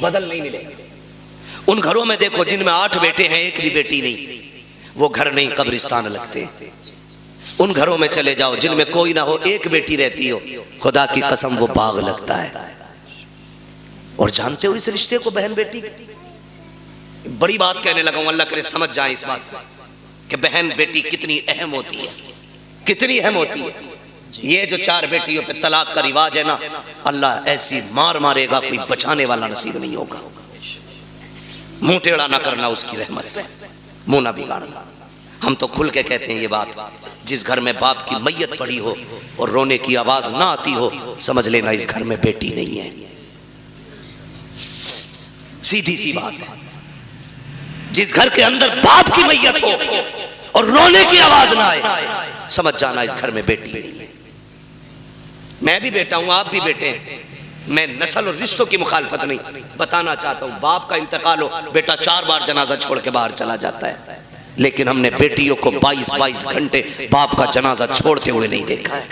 बदल नहीं मिलेंगे। उन घरों में देखो जिनमें 8 बेटे हैं, एक भी बेटी नहीं, वो घर नहीं कब्रिस्तान लगते। उन घरों में चले जाओ जिनमें कोई ना हो, एक बेटी रहती हो, खुदा की कसम वो बाग लगता है। और जानते हो इस रिश्ते को बहन बेटी, बड़ी बात कहने लगा हूं, अल्लाह करे समझ जाए इस बात से कि बहन बेटी कितनी अहम होती है, कितनी अहम होती है। ये जो 4 बेटियों पे तलाक का रिवाज है ना, अल्लाह ऐसी मार मारेगा, कोई बचाने वाला नसीब नहीं होगा। मुंह टेढ़ा ना करना उसकी रहमत पे, मुंह ना बिगाड़ना। हम तो खुल के कहते हैं ये बात, जिस घर में बाप की मैयत पड़ी हो और रोने की आवाज ना आती हो, समझ लेना इस घर में बेटी नहीं है। सीधी सी बात है। जिस घर के अंदर बाप की मैयत हो और रोने की आवाज ना आए, समझ जाना इस घर में बेटी नहीं है। मैं भी बेटा हूं, आप भी बेटे हैं। मैं नस्ल और रिश्तों की मुखालफत नहीं, बताना चाहता हूं बाप का इंतकाल हो, बेटा 4 बार जनाजा छोड़ के बाहर चला जाता है, लेकिन हमने बेटियों को 22-22 घंटे बाप का जनाजा छोड़ते हुए नहीं देखा है।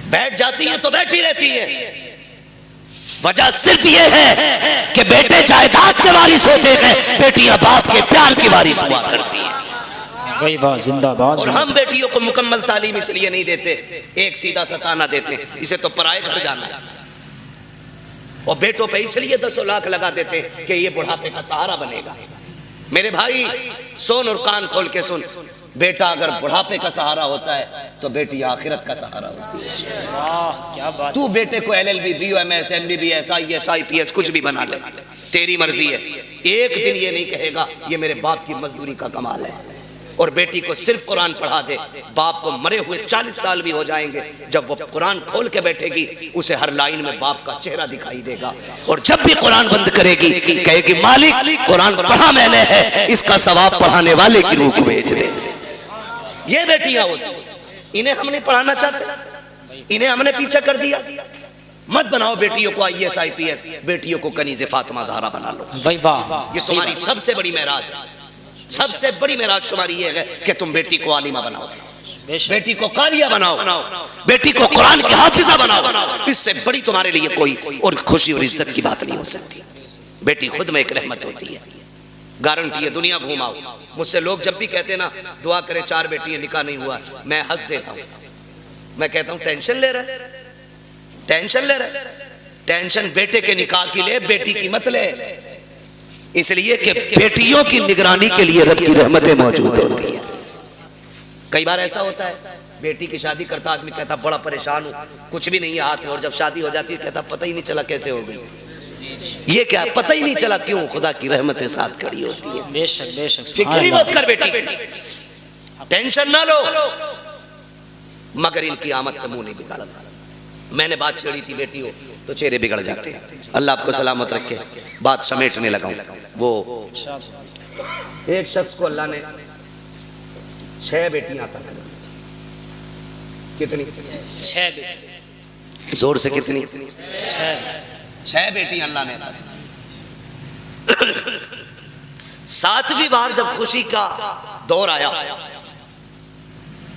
बैठ जाती है तो बैठी रहती है। वजह सिर्फ ये है कि बेटे जायदाद के वारिस होते हैं, बेटियां बाप के प्यार की वारिस हुआ करती हैं। वही बात जिंदाबाद। और हम बेटियों को मुकम्मल तालीम इसलिए नहीं देते, एक सीधा सताना देते, इसे तो पराए घर जाना है। और बेटों पे इसलिए 10 लाख लगा देते कि ये बुढ़ापे का सहारा बनेगा। मेरे भाई सुन और कान खोल के सुन, बेटा अगर बुढ़ापे का सहारा होता है तो बेटी आखिरत का सहारा होती है। क्या बात। तू बेटे को LLB, BUMS, MBBS, IAS, IPS कुछ भी बना ले, तेरी मर्जी है। एक दिन ये नहीं कहेगा ये मेरे बाप की मजदूरी का कमाल है। और बेटी को सिर्फ कुरान पढ़ा दे, बाप को मरे हुए 40 साल भी हो जाएंगे, जब वो कुरान खोल के बैठेगी उसे हर लाइन में बाप का चेहरा दिखाई देगा। और जब भी कुरान बंद करेगी कहेगी मालिक कुरान पढ़ा मैंने है, इसका सवाब पढ़ाने वाले की रूह को भेज दे। ये बेटियां होती, इन्हें हम नहीं पढ़ाना चाहते, इन्हें हमने पीछे कर दिया। मत बनाओ बेटियों को IAS, IPS, बेटियों को कनीज़े फातिमा ज़हरा बना लो। ये तुम्हारी सबसे बड़ी मेराज है। सबसे बड़ी मेराज तुम्हारी ये है कि तुम बेटी को आलिमा बनाओ, बेटी को कारिया बनाओ, बेटी को कुरान की हाफिजा बनाओ। इससे बड़ी तुम्हारे लिए कोई और खुशी और इज्जत की बात नहीं हो सकती। बेटी खुद में एक रहमत होती है, गारंटी है। दुनिया घुमाओ, मुझसे लोग जब भी कहते ना दुआ करें 4 बेटियां, निकाह नहीं हुआ, मैं हंस देता हूँ। मैं कहता हूँ टेंशन ले रहे, टेंशन ले रहे, टेंशन बेटे के निकाह की ले, बेटी की मत ले। इसलिए कि बेटियों की निगरानी के लिए रब की रहमतें मौजूद होती हैं। कई बार ऐसा होता है, बेटी की शादी करता आदमी कहता बड़ा परेशान हूँ, कुछ भी नहीं है हाथ में, और जब शादी हो जाती है कहता पता ही नहीं चला कैसे हो गई। ये क्या पता ही नहीं चला, क्यों? खुदा की रहमतें साथ खड़ी होती है। बेशक बेशक। फिक्र मत कर बेटी, टेंशन ना लो, मगर इनकी आमद का मुंह नहीं बिगाड़ना। मैंने बात छेड़ी थी बेटी हो तो चेहरे बिगड़ जाते हैं। अल्लाह आपको सलामत रखे। बात समेटने लगा हूं। वो एक शख्स को अल्लाह ने 6 बेटियां अता की। कितनी? 6 बेटी। जोर से कितनी? 6 बेटियां अल्लाह ने अता की। 7वीं बार जब खुशी का दौर आया,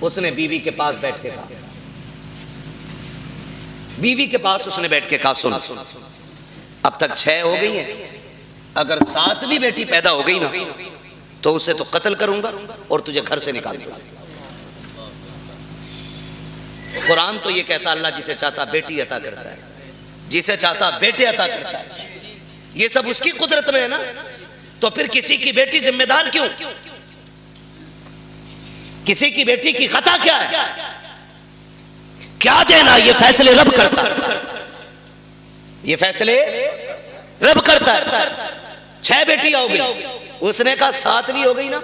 उसने बीवी के पास बैठ के कहा, बीवी के पास उसने बैठ के कहा सुन, अब तक 6 हो गई हैं, अगर 7वीं बेटी पैदा हो गई ना तो उसे तो कत्ल करूंगा और तुझे घर से निकाल दूंगा। कुरान तो ये कहता अल्लाह जिसे चाहता बेटी अता करता है, जिसे चाहता बेटे अता करता है। ये सब उसकी कुदरत में है ना, तो फिर किसी की बेटी जिम्मेदार क्यों? किसी की बेटी की खता क्या है? क्या देना? ये फैसले रब करता है, ये फैसले रब करता है। 6 बेटियां हो गई, उसने कहा 7वीं हो गई ना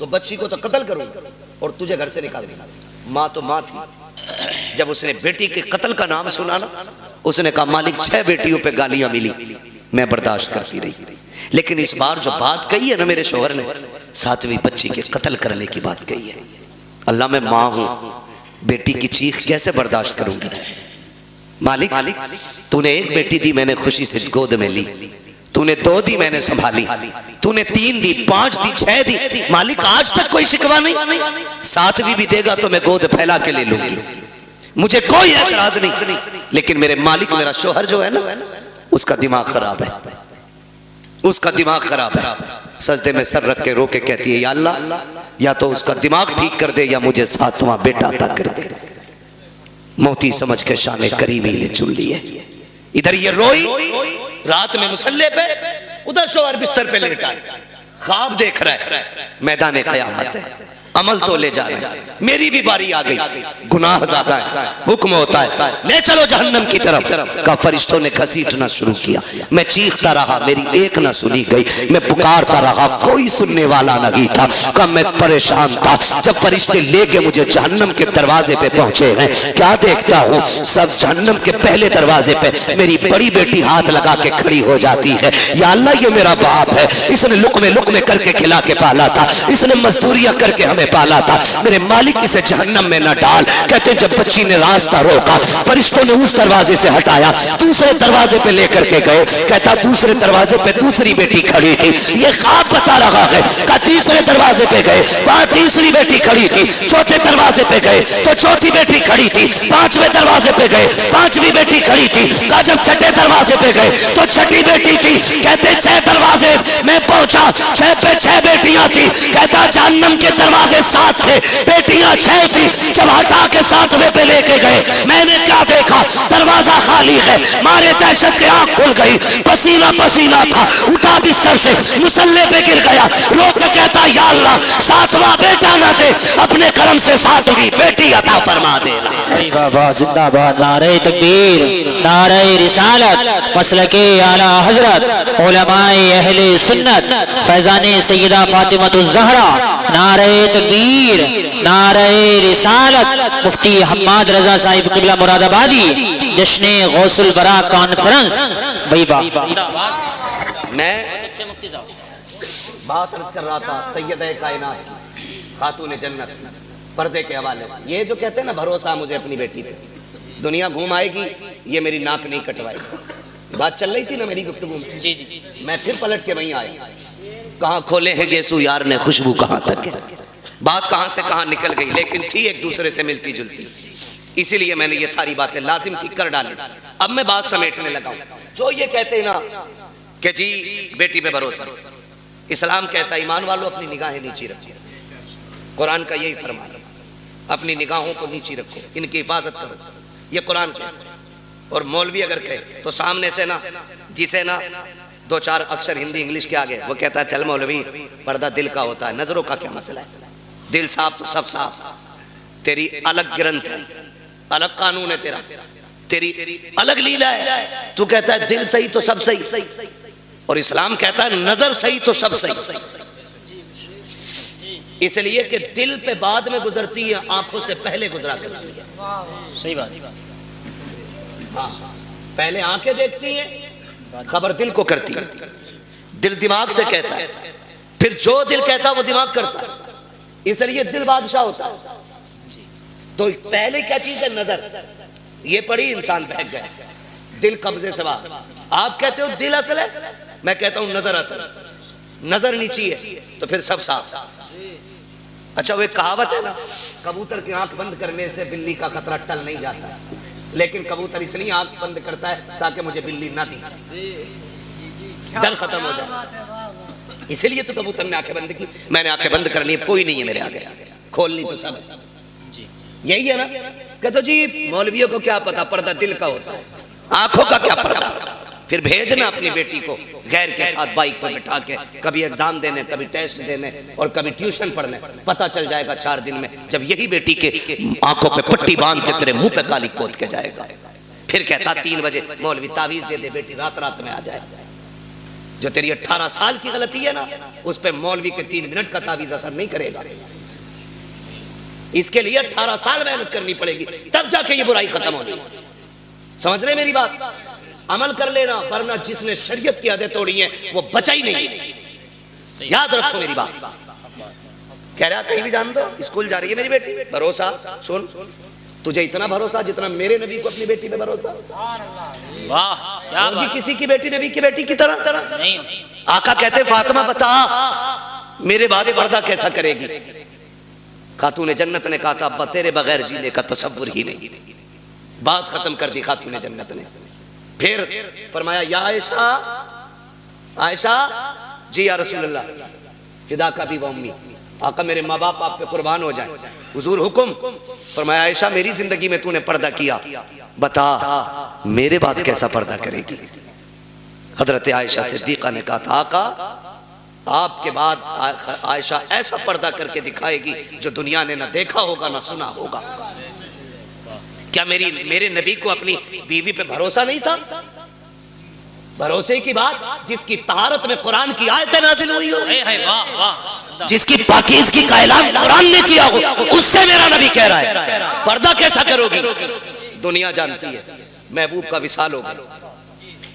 तो बच्ची को तो कत्ल करूंगा और तुझे घर से निकाल दूंगा। माँ तो माँ थी, जब उसने बेटी के कत्ल का नाम सुना ना, उसने कहा मालिक 6 बेटियों पे गालियां मिली, मैं बर्दाश्त करती रही, लेकिन इस बार जो बात कही है ना मेरे शोहर ने, 7वीं बच्ची के कत्ल करने की बात कही है। अल्लाह मैं माँ हूं, बेटी की चीख कैसे बर्दाश्त करूंगी? मालिक तूने 1 बेटी दी, मैंने खुशी से गोद में ली, तूने 2 दी, मैंने संभाली, तूने 3 दी, 5 दी, 6 दी, मालिक आज तक कोई शिकवा नहीं। 7वीं भी देगा तो मैं गोद फैला के ले लूंगी, मुझे कोई एतराज नहीं। लेकिन मेरे मालिक, मेरा शोहर जो है ना, उसका दिमाग खराब है, उसका दिमाग खराब है। सजदे में सर रख के रो के कहती है, या अल्लाह, या तो उसका दिमाग ठीक कर दे या मुझे 7वां बेटा अता कर दे। मोती समझ के शाने करीमी ने चुन लिए। इधर ये रोई रात में मुसल्ले पे, उधर शोहर बिस्तर पे लेटा ख्वाब देख रहा है, मैदान क़यामत है, अमल तो ले जा रहे हैं, मेरी भी बारी आ गई, गुनाह ज्यादा है, हुक्म होता है ले चलो जहन्नम की तरफ। का फरिश्तों ने घसीटना शुरू किया, मैं चीखता रहा, मेरी एक ना सुनी गई, मैं पुकारता रहा, कोई सुनने वाला नहीं था। का मैं परेशान था। जब फरिश्ते लेके मुझे जहन्नम के दरवाजे पे पहुंचे हैं, क्या देखता हूँ, सब जहन्नम के पहले दरवाजे पे मेरी बड़ी बेटी हाथ लगा के खड़ी हो जाती है। या अल्लाह, ये मेरा बाप है, इसने लुकमे लुकमे करके खिला के पाला था, इसने मजदूरियां करके हमें पाला था, मेरे मालिक इसे जहन्नम में न डाल। कहते जब बच्ची ने रास्ता रोका, फरिश्तों ने उस दरवाजे से हटाया, दूसरे दरवाजे पे लेकर के गए। कहता दूसरे दरवाजे पे दूसरी बेटी खड़ी थी, ये ख्वाब बता रहा है। का तीसरे दरवाजे पे गए, वहां तीसरी बेटी खड़ी थी, चौथे दरवाजे पे गए तो चौथी बेटी खड़ी थी, पांचवें दरवाजे पे गए, पांचवी बेटी खड़ी थी। का जब छठे दरवाजे पे गए तो छठी बेटी थी। कहते 6 दरवाजे मैं पहुंचा, 6 पे 6 बेटियां थी। कहता जहन्नम के दरवाजे 7 थे, बेटियां 6 थी। जब हटा के 7वें पे लेके गए, मैंने क्या देखा, दरवाजा खाली है। मारे दहशत के आंख खुल गई, पसीना पसीना था, उठा बिस्तर से, मुसल्ले पे गिर गया, रो के कहता या अल्लाह, 7वां बेटा ना दे, अपने करम से 7वीं बेटी अता फरमा दे। बाबा जिंदाबाद, नारे तकबीर, नारे रिसालत, मसलके आला हजरत, उलमाए अहले सुन्नत, फैजाने सैयदा फातिमतुज़ ज़हरा, नारे तकबीर, नारे रिसालत, मुफ्ती हम्माद रजा साहिब क़िबला मुरादाबादी, जश्ने गौसुल बरा कॉन्फ्रेंस। मैं बात अर्ज कर रहा था सैयदा कायनात की, खातून जन्नत, पर्दे के हवाले से। ये जो कहते हैं ना भरोसा मुझे अपनी बेटी पे, दुनिया घूम आएगी, ये मेरी नाक नहीं कटवाएगी। बात चल रही थी ना मेरी गुफ्तगू में, जी जी, मैं फिर पलट के वहीं आया। कहाँ खोले हैं गेसू यार ने खुशबू कहाँ तक है, बात कहाँ से कहाँ निकल गई, लेकिन थी एक दूसरे से मिलती जुलती, इसीलिए मैंने ये सारी बातें लाजिम थी कर डाली। अब मैं बात समेटने लगा हूं। जो ये कहते हैं ना कि जी बेटी पे भरोसा, इस्लाम कहता है ईमान वालों अपनी निगाहें नीची रखो, कुरान का यही फरमान, अपनी निगाहों को नीची रखो, इनकी हिफाजत करो, ये कुरान कहता है। और मौलवी अगर कहे तो सामने से ना, जिसे ना 2-4 अक्षर हिंदी इंग्लिश के आगे, वो कहता है चल मौलवी पर्दा दिल का होता है, नजरों का क्या मसला है, दिल साफ तो सब साफ, तेरी अलग ग्रंथ है, अलग कानून है, तेरी अलग लीला है। तू कहता है दिल सही तो सब सही, और इस्लाम कहता है नजर सही तो सब सही। इसलिए कि दिल पे बाद में गुजरती है, आंखों से पहले गुजरा करती है। सही बात। हाँ, पहले आंखें देखती हैं, खबर दिल को करती है, दिल दिमाग से कहता है, फिर जो दिल कहता है वो दिमाग करता है, इसलिए दिल बादशाह होता है। तो पहले क्या चीज है, नजर, ये पड़ी इंसान बहक गया, दिल कब्जे से बाहर। आप कहते हो दिल असल है, मैं कहता हूं नजर असल, नजर नीची है तो फिर सब साफ। अच्छा वो एक कहावत है ना, कबूतर की आंख बंद करने से बिल्ली का खतरा टल नहीं जाता, लेकिन कबूतर इसलिए आंख बंद करता है ताकि मुझे बिल्ली ना दिखे, डर खत्म हो जाए, इसलिए तो कबूतर ने आंखें बंद की। मैंने आंखें बंद कर ली, कोई नहीं है मेरे आगे, खोलनी तो सब है। यही है ना, कहते जी मौलवियों को क्या पता, पर्दा दिल का होता है, आंखों का क्या पता। फिर भेजना अपनी बेटी को गैर के साथ बाइक पर बिठा के, कभी एग्जाम देने, कभी टेस्ट देने और कभी ट्यूशन पढ़ने, पता चल जाएगा 4 दिन में, जब यही बेटी के आंखों पे पट्टी बांध के तेरे मुंह पे काली पोत के जाएगा। फिर कहता 3 बजे मौलवी तावीज दे दे, बेटी रात रात में आ जाए। जो तेरी 18 साल की गलती है ना, उस पे मौलवी के 3 मिनट का तावीज असर नहीं करेगा। इसके लिए 18 साल मेहनत करनी पड़ेगी, तब जाके ये बुराई खत्म होगी। समझ रहे मेरी बात, अमल कर लेना, वरना जिसने शरीयत की आदतें तोड़ी हैं वो बचा ही नहीं। याद रखो मेरी बात। कह रहा कहीं भी जान दो, स्कूल जा रही है मेरी बेटी, भरोसा सुन, तुझे इतना भरोसा जितना मेरे नबी को अपनी बेटी पे भरोसा। वाह क्या बात। किसी की बेटी नबी की बेटी की तरह नहीं। आका कहते फातिमा बता मेरे बाद पर्दा कैसा करेगी। खातून जन्नत ने कहा था अब्बा तेरे बगैर जीने का तसव्वुर ही नहीं। बात खत्म कर दी खातून जन्नत ने। फिर फरमाया या आयशा, आयशा जी या रसूलल्लाह, फिदा का भी वम्मी, आका मेरे माँ बाप आप पे कुर्बान हो जाए, हुजूर हुक्म। फरमाया आयशा मेरी जिंदगी में तूने पर्दा किया, बता मेरे बाद कैसा पर्दा करेगी। हजरत आयशा सिद्दीका ने कहा था आका आपके बाद आयशा ऐसा पर्दा करके दिखाएगी जो दुनिया ने ना देखा होगा ना सुना होगा। क्या मेरे नबी को अपनी बीवी पे भरोसा नहीं था? भरोसे की बात, जिसकी तहारत में कुरान की आयतें नाजिल हुई हो, जिसकी पाकीज़गी का ऐलान कुरान ने किया हो, उससे मेरा नबी कह रहा है पर्दा कैसा करोगी। दुनिया जानती है महबूब का विसाल हो गया,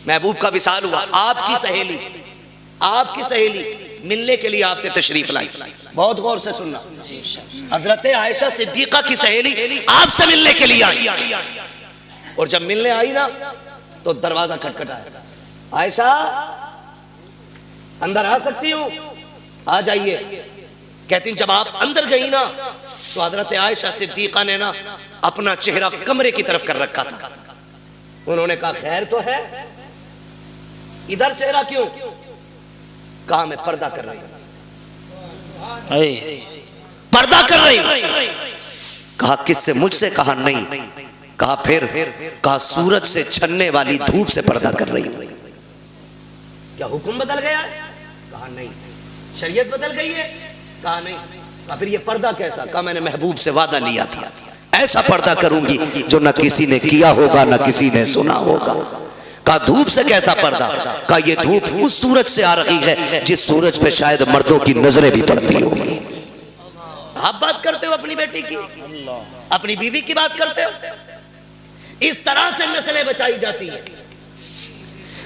महबूब का विसाल हुआ। आपकी सहेली मिलने के लिए आपसे तशरीफ लाई। बहुत गौर से सुनना, हजरत आयशा सिद्दीका की सहेली आपसे मिलने के लिए आई, और जब मिलने आई ना तो दरवाजा खटखटाया, आयशा अंदर आ सकती हूँ? आ जाइए। कहती जब आप अंदर गई ना तो हजरत आयशा सिद्दीका ने ना अपना चेहरा कमरे की तरफ कर रखा था। उन्होंने कहा खैर तो है, इधर चेहरा क्यों? कहा मैं पर्दा कर रही हूं, पर्दा कर रही हूं। कहा किससे? मुझसे। कहा नहीं। कहा फिर? कहा सूरज से छनने वाली धूप से पर्दा कर रही हूं। क्या हुक्म बदल गया? कहा नहीं। शरीयत बदल गई है? कहा नहीं। कहा फिर ये पर्दा कैसा? कहा मैंने महबूब से वादा लिया था ऐसा पर्दा करूंगी जो न किसी ने किया होगा न किसी ने सुना होगा। कहा धूप से कैसा पर्दा? कहा ये धूप उस सूरज से आ रही है जिस सूरज पे शायद मर्दों की नजरें भी पड़ती होंगी। आप बात करते हो अपनी बेटी की, अपनी बीवी की बात करते हो। इस तरह से नस्लें बचाई जाती है।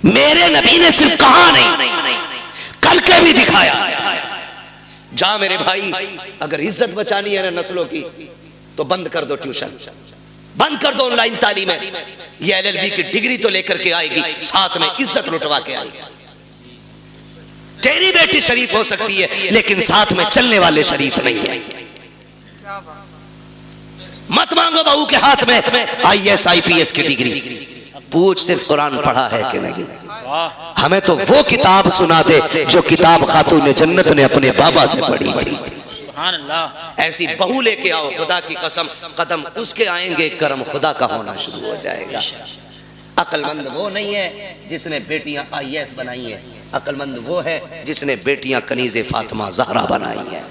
मेरे नबी ने सिर्फ कहा नहीं, करके भी दिखाया। जा मेरे भाई, अगर इज्जत बचानी है ना नस्लों की तो बंद कर दो ट्यूशन, बंद कर दो ऑनलाइन तालीमें। ये एलएलबी की डिग्री तो लेकर के आएगी, साथ में इज्जत लुटवा के आएगी। तेरी बेटी शरीफ हो सकती है लेकिन साथ में चलने वाले शरीफ नहीं है। मत मांगो बहू के हाथ में IAS IPS की डिग्री, पूछ सिर्फ कुरान पढ़ा है कि नहीं। हमें तो वो किताब सुना दे जो किताब खातून जन्नत ने अपने बाबा से पढ़ी थी। ऐसी बहू लेके आओ, खुदा की कसम कदम उसके आएंगे करम खुदा का होना शुरू हो जाएगा। अक्लमंद वो नहीं है जिसने बेटियां IAS बनाई है, अक्लमंद वो है जिसने बेटियां कनीज़े फातिमा ज़हरा बनाई है।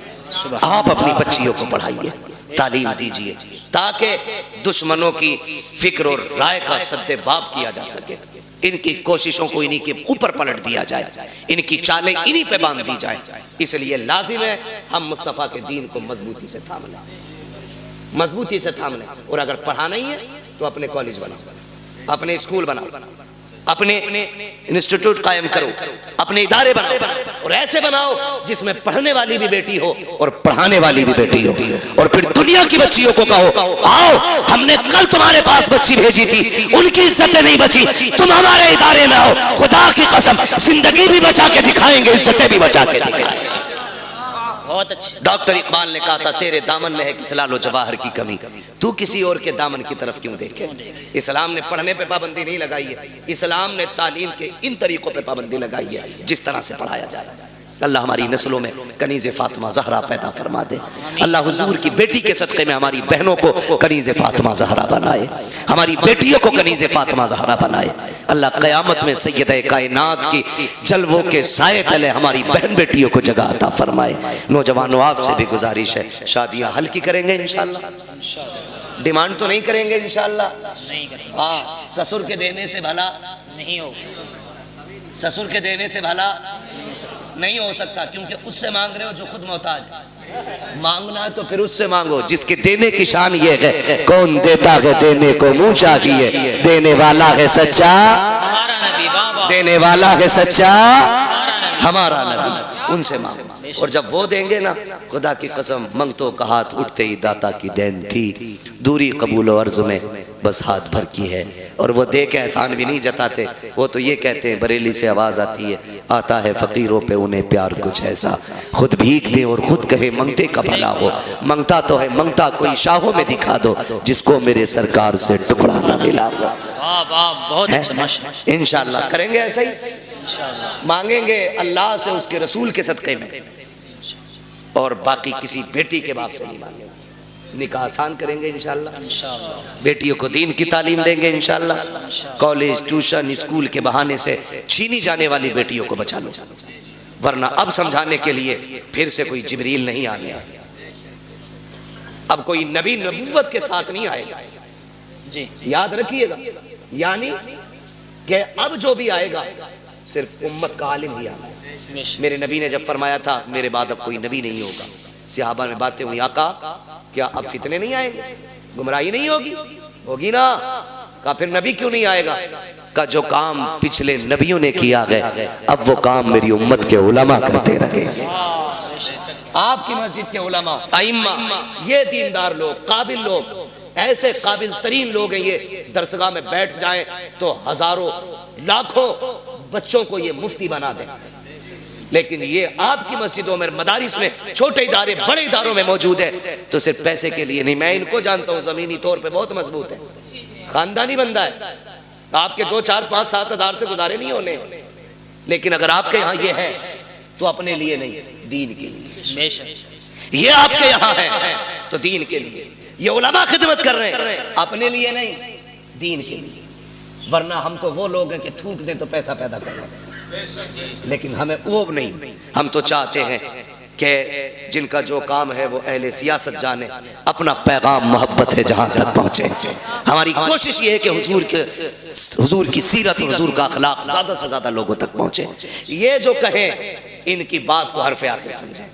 आप अपनी बच्चियों को पढ़ाइए, तालीम दीजिए ताकि दुश्मनों की फिक्र और राय का सद्देबाब किया जा सके। इनकी कोशिशों को इन्हीं के ऊपर पलट दिया जाए, इनकी चालें इन्हीं पे बांध दी जाए। इसलिए लाजिम है हम मुस्तफ़ा के दीन को मजबूती से थाम लें, मजबूती से थाम लें। और अगर पढ़ाना ही है तो अपने कॉलेज बनाओ, अपने स्कूल बनाओ, अपने इंस्टीट्यूट कायम करो, अपने इदारे बनाओ, और ऐसे बनाओ जिसमें पढ़ने वाली भी बेटी हो और पढ़ाने वाली भी बेटी हो। और फिर दुनिया की बच्चियों को कहो आओ, हमने कल तुम्हारे पास बच्ची भेजी थी, उनकी इज्जतें नहीं बची, तुम हमारे इदारे में आओ। खुदा की कसम जिंदगी भी बचा के दिखाएंगे, इज्जतें भी बचा के दिखाएंगे। बहुत अच्छे। डॉक्टर इकबाल ने कहा था तेरे दामन में है कि लालो जवाहर की कमी, तू किसी और के दामन की तरफ क्यों देखे। इस्लाम ने पढ़ने पे पाबंदी नहीं लगाई है, इस्लाम ने तालीम के इन तरीकों पे पाबंदी लगाई है जिस तरह से पढ़ाया जाए। अल्लाह हमारी नस्लों में कनीज़े फातिमा ज़हरा पैदा फरमा दे। अल्लाह हुजूर की बेटी के सदक़े में हमारी बहनों को कनीज़े फातिमा ज़हरा बनाए, हमारी बेटियों को कनीज़े फातिमा ज़हरा बनाए। अल्लाह क़यामत में सैयदे कायनात की जलवों के साए तले हमारी बहन बेटियों को जगह अता फरमाए। नौजवानों आपसे भी गुजारिश है, शादियाँ हल्की करेंगे इंशाअल्लाह, डिमांड तो नहीं करेंगे इंशाअल्लाह। हाँ, ससुर के देने से भला नहीं हो, ससुर के देने से भला नहीं हो सकता, क्योंकि उससे मांग रहे हो जो खुद मोहताज है। मांगना है तो फिर उससे मांगो जिसके देने की शान ये है, कौन देता है देने को मुंह चाहिए, देने वाला है सच्चा, देने वाला है सच्चा हमारा नबी, उनसे मांगो। और जब वो देंगे ना, खुदा की कसम मंगतों का हाथ उठते ही दाता की देन थी, दूरी कबूल अर्ज में बस हाथ भर की है। और वो दे के एहसान भी नहीं जताते, वो तो ये कहते हैं, बरेली से आवाज़ आती है, आता है फ़कीरों पे उन्हें प्यार कुछ ऐसा, खुद भीख दे और खुद कहे मंगते का भला हो। मंगता तो है मंगता कोई शाहों में दिखा दो, जिसको मेरे सरकार से टुकड़ा ना मिला हो। वाह, बहुत अच्छा, माशाअल्लाह। इंशाअल्लाह करेंगे ऐसा ही, इंशाअल्लाह मांगेंगे अल्लाह से उसके रसूल के सदक़े में, और बाकी किसी बेटी के बाप से नहीं मांगेंगे। निकाह आसान करेंगे इंशाअल्लाह, इंशाअल्लाह बेटियों को दीन की तालीम देंगे इंशाअल्लाह। कॉलेज ट्यूशन स्कूल के बहाने से छीनी जाने वाली बेटियों को बचा लो, वरना अब समझाने के लिए फिर से कोई जिब्रील नहीं आ गया, अब कोई नबी नबूवत के साथ नहीं आएगा जी। याद रखिएगा। यानी कि अब जो भी आएगा सिर्फ उम्मत का आलिम ही आएगा। मेरे नबी ने जब फरमाया था मेरे बाद अब कोई नबी नहीं होगा, सहाबा में बातें हुई, आका क्या अब फितने नहीं आएंगे, गुमराही नहीं होगी? होगी ना। कहा फिर नबी क्यों नहीं आएगा? का जो काम पिछले नबियों ने किया है अब वो काम मेरी उम्मत के उलमा करते रहेंगे। आपकी मस्जिद के उलमा आइम्मा, ये दीनदार लोग, काबिल लोग, ऐसे काबिल तरीन लोग हैं, ये दरसगाह में बैठ जाएं तो हजारों लाखों बच्चों को ये मुफ्ती बना दें। लेकिन ये आपकी मस्जिदों में, मदारिस में, छोटे इदारे बड़े इदारों में मौजूद है तो सिर्फ पैसे के लिए नहीं। मैं इनको जानता हूँ, जमीनी तौर पे बहुत मजबूत है, खानदानी बंदा है, आपके 2, 4, 5, 7 हज़ार से गुजारे नहीं होने। लेकिन अगर आपके यहाँ ये है तो अपने लिए नहीं, दीन के लिए। ये आपके यहाँ है तो दीन के लिए, ये उलमा खिदमत कर रहे हैं, अपने लिए नहीं, दीन के लिए। वरना हम तो वो लोग हैं कि थूक दें तो पैसा पैदा कर रहे हैं, लेकिन हमें वो नहीं। हम तो चाहते हैं कि जिनका जो काम है वो अहले सियासत जाने, अपना पैगाम मोहब्बत है जहां तक पहुंचे। हमारी कोशिश ये है कि हुजूर की सीरत, हुजूर का अखलाक ज्यादा से ज्यादा लोगों तक पहुंचे। ये जो कहें इनकी बात को हरफ आखिर समझें,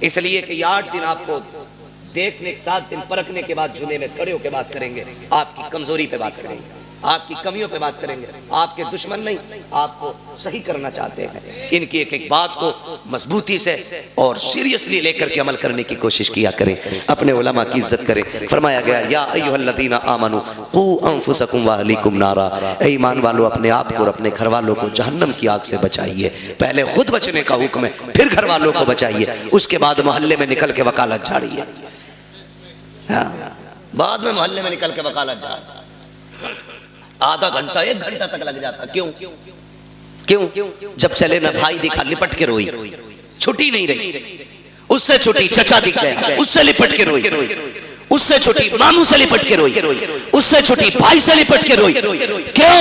इसलिए कि ये 8 दिन आपको देखने, 7 दिन परखने के बाद जुमे में खड़े होकर बात करेंगे, आपकी कमजोरी पे बात करेंगे, आपकी कमियों पे बात करेंगे। आपके दुश्मन नहीं, आपको सही करना चाहते हैं। इनकी एक एक बात को मजबूती से और सीरियसली लेकर के अमल करने की कोशिश किया करें, अपने उलमा की इज्जत करें। फरमाया गया या अय्युहल्लज़ीना आमनू कू अनफुसकुम व अहलीकुम नारा, ऐ ईमान वालों अपने आप को और अपने घर वालों को जहन्नम की आग से बचाइए। पहले खुद बचने का हुक्म है, फिर घर वालों को बचाइए, उसके बाद मोहल्ले में निकल के वकालत झाड़िए। बाद में मोहल्ले में निकल के वकालत झाड़, आधा घंटा 1 घंटा तक लग जाता। क्यों क्यों? जब चले ना भाई दिखा, लिपट के रोई, छुट्टी नहीं रही, उससे छोटी चचा दिख गया, उससे लिपट के रोई, उससे छोटी मामू से लिपट के रोई, उससे छोटी भाई से लिपट के रोई। क्यों?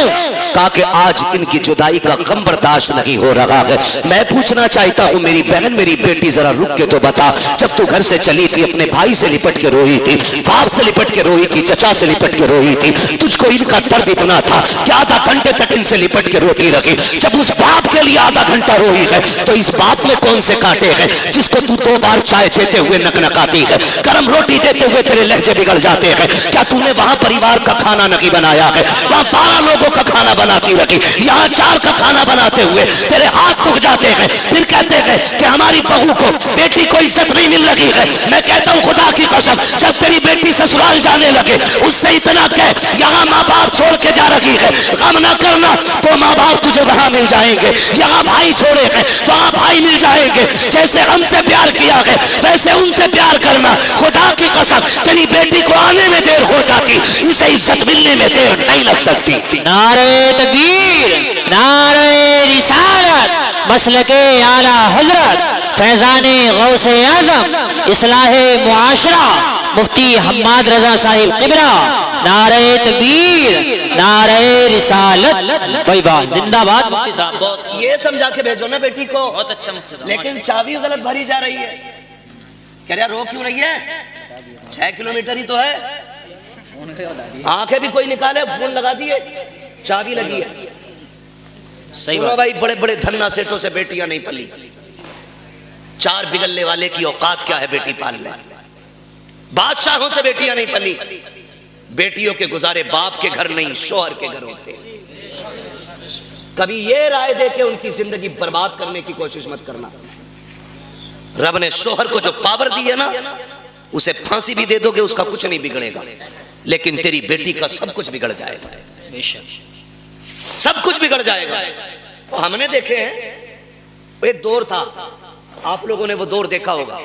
कहा कि आज इनकी जुदाई का गम बर्दाश्त नहीं हो रहा है। मैं पूछना चाहता हूँ मेरी बहन, मेरी बेटी, जरा रुक के तो बता, जब तू घर से चली थी अपने भाई से लिपट के रोई थी, बाप से लिपट के रोई थी, चचा से लिपट के रोई थी, तुझको इनका दर्द इतना था कि आधा घंटे तक इनसे लिपट के रोती रही। जब उस बाप के लिए आधा घंटा रोई है तो इस बाप में कौन से कांटे हैं जिसको तू 2 बार चाय देते हुए नकनकाती है, गर्म रोटी देते हुए लहजे बिगड़ जाते हैं? क्या तूने वहां परिवार का खाना नहीं बनाया है? वहां 12 लोगों का खाना बनाती रखी, यहाँ 4 का खाना बनाते हुए तेरे हाथ दुख जाते हैं, फिर कहते हैं कि हमारी बहू को, बेटी को इज्जत नहीं मिल रही है। मैं कहता हूँ खुदा की कसम, जब तेरी बेटी ससुराल जाने लगे उससे इतना कह, यहाँ माँ बाप छोड़ के जा रही है, गम ना करना, तो माँ बाप तुझे वहां मिल जाएंगे। यहाँ भाई छोड़े हैं, वहां भाई मिल जाएंगे। जैसे हमसे प्यार किया है वैसे उनसे प्यार करना। खुदा की कसम तेरी बेटी को आने में देर हो जाती, इसे इज्जत मिलने में देर नहीं लग सकती। नारे तकबीर, नारे रिसालत, मसलके आला हजरत, फैजाने गौसे आजम, इस्लाहे मुआशरा, मुफ्ती हम्माद रजा साहिब किबरा, नारे तकबीर, नारे रिसालत। भाई वाह, जिंदाबाद मुफ्ती साहब। ये समझा के भेजो ना बेटी को, बहुत अच्छा मुफ्ती, लेकिन चाबी गलत भरी जा रही है। कह रहा रो क्यों रही है? 6 किलोमीटर ही तो है, आंखें भी कोई निकाले, फोन लगा दिए, चाबी लगी है। सही बात भाई, बड़े बड़े धन्ना सेठों से बेटियां नहीं पली, 4 बिगलने वाले की औकात क्या है बेटी पाल ले? बादशाहों से बेटियां नहीं पली। बेटियों के गुजारे बाप के घर नहीं, शोहर के घर होते। कभी ये राय दे के उनकी जिंदगी बर्बाद करने की कोशिश मत करना। रब ने शोहर को जो पावर दी है ना, उसे फांसी भी दे दोगे उसका कुछ नहीं बिगड़ेगा, लेकिन तेरी बेटी का सब कुछ बिगड़ जाएगा, सब कुछ बिगड़ जाएगा। हमने देखे हैं, एक दौर था, आप लोगों ने वो दौर देखा होगा,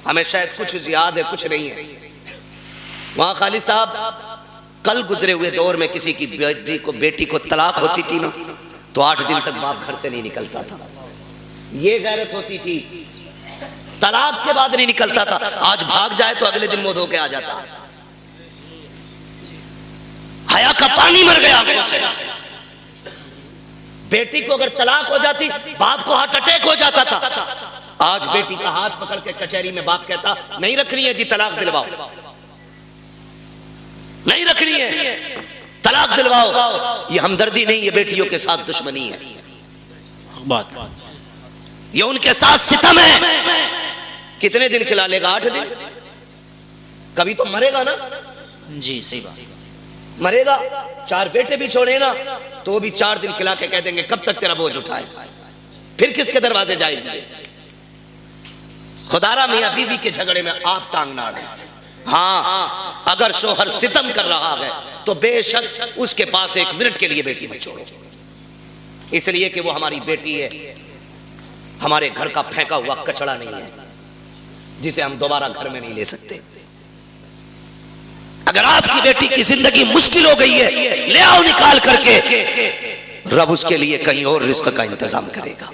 हमें शायद कुछ याद है कुछ नहीं है। वहां खालिद साहब कल गुजरे हुए दौर में किसी की बेटी को तलाक होती थी ना, तो 8 दिन तक बाप घर से नहीं निकलता था। ये गैरत होती थी, तलाक के बाद नहीं निकलता था। आज भाग जाए तो अगले दिन मुंह धो के आ जाता। हया का पानी मर गया आंखों से। बेटी को अगर तलाक हो जाती, बाप को हार्ट अटैक हो जाता था। आज बेटी का हाथ पकड़ के कचहरी में बाप कहता नहीं रखनी है जी, तलाक दिलवाओ, नहीं रखनी है, तलाक दिलवाओ। ये हमदर्दी नहीं, ये बेटियों के साथ दुश्मनी है, ये उनके साथ सितम है। कितने दिन खिला लेगा? 8 दिन। कभी तो मरेगा ना जी, सही बात। मरेगा। 4 बेटे भी छोड़े ना, तो भी 4 दिन खिला के कह देंगे कब तक तेरा बोझ उठाए, फिर किसके दरवाजे जाएंगे? खुदारा मियां बीवी के झगड़े में आप टांग ना अड़े। हाँ, अगर शोहर सितम कर रहा है तो बेशक उसके पास 1 मिनट के लिए बेटी मत छोड़ो, इसलिए कि वो हमारी बेटी है, हमारे घर का फेंका हुआ कचड़ा नहीं है जिसे हम दोबारा घर में नहीं ले सकते। अगर आपकी बेटी की जिंदगी मुश्किल हो गई है, ले आओ निकाल करके, रब उसके लिए कहीं और रिस्क का इंतजाम करेगा।